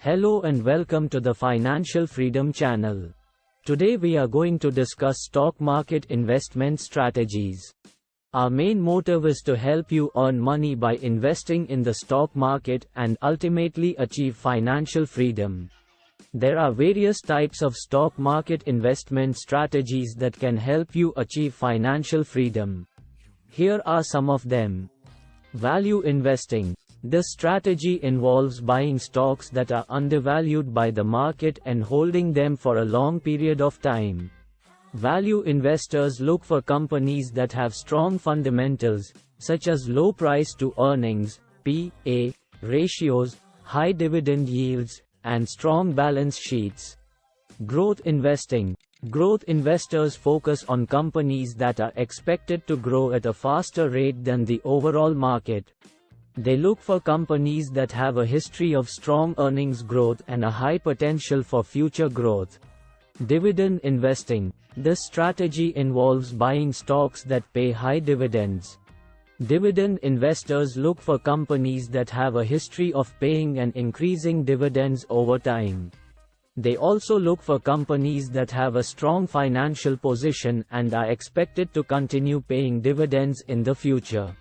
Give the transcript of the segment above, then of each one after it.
Hello and welcome to the Financial Freedom channel. Today we are going to discuss stock market investment strategies. Our main motive is to help you earn money by investing in the stock market and ultimately achieve financial freedom. There are various types of stock market investment strategies that can help you achieve financial freedom. Here are some of them. Value investing. This strategy involves buying stocks that are undervalued by the market and holding them for a long period of time. Value investors look for companies that have strong fundamentals, such as low price to earnings (P/E) ratios, high dividend yields, and strong balance sheets. Growth investing. Growth investors focus on companies that are expected to grow at a faster rate than the overall market. They look for companies that have a history of strong earnings growth and a high potential for future growth. Dividend investing. This strategy involves buying stocks that pay high dividends. Dividend investors look for companies that have a history of paying and increasing dividends over time. They also look for companies that have a strong financial position and are expected to continue paying dividends in the future.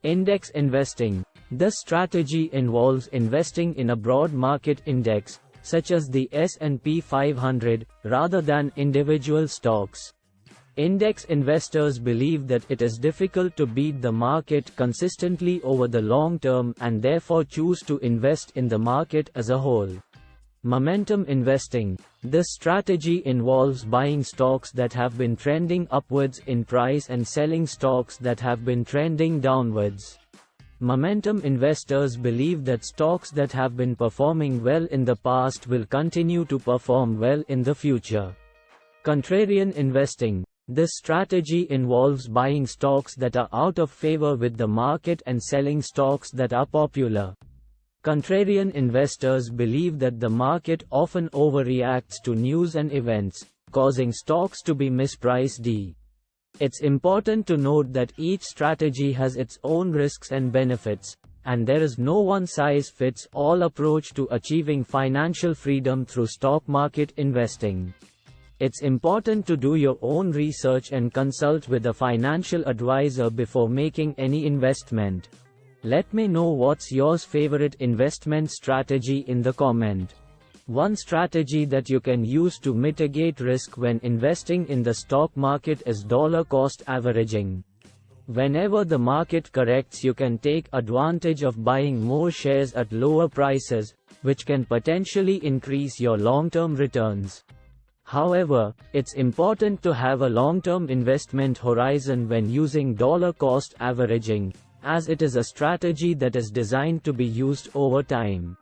Index investing. This strategy involves investing in a broad market index, such as the S&P 500, rather than individual stocks. Index investors believe that it is difficult to beat the market consistently over the long term and therefore choose to invest in the market as a whole. Momentum investing. This strategy involves buying stocks that have been trending upwards in price and selling stocks that have been trending downwards. Momentum investors believe that stocks that have been performing well in the past will continue to perform well in the future. Contrarian investing. This strategy involves buying stocks that are out of favor with the market and selling stocks that are popular. Contrarian investors believe that the market often overreacts to news and events, causing stocks to be mispriced. It's important to note that each strategy has its own risks and benefits, and there is no one-size-fits-all approach to achieving financial freedom through stock market investing. It's important to do your own research and consult with a financial advisor before making any investment. Let me know what's your favorite investment strategy in the comment. One strategy that you can use to mitigate risk when investing in the stock market is dollar cost averaging. Whenever the market corrects, you can take advantage of buying more shares at lower prices, which can potentially increase your long-term returns. However, it's important to have a long-term investment horizon when using dollar cost averaging, as it is a strategy that is designed to be used over time.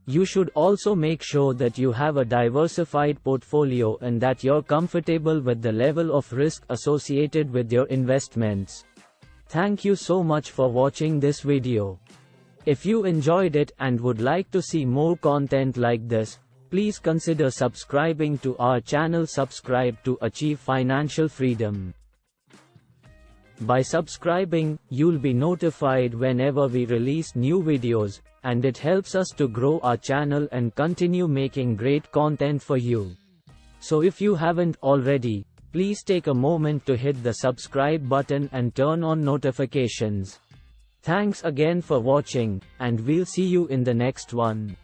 You should also make sure that you have a diversified portfolio and that you're comfortable with the level of risk associated with your investments. Thank you so much for watching this video. If you enjoyed it and would like to see more content like this, please consider subscribing to our channel. Subscribe to achieve financial freedom. By subscribing, you'll be notified whenever we release new videos, and it helps us to grow our channel and continue making great content for you. So if you haven't already, please take a moment to hit the subscribe button and turn on notifications. Thanks again for watching, and we'll see you in the next one.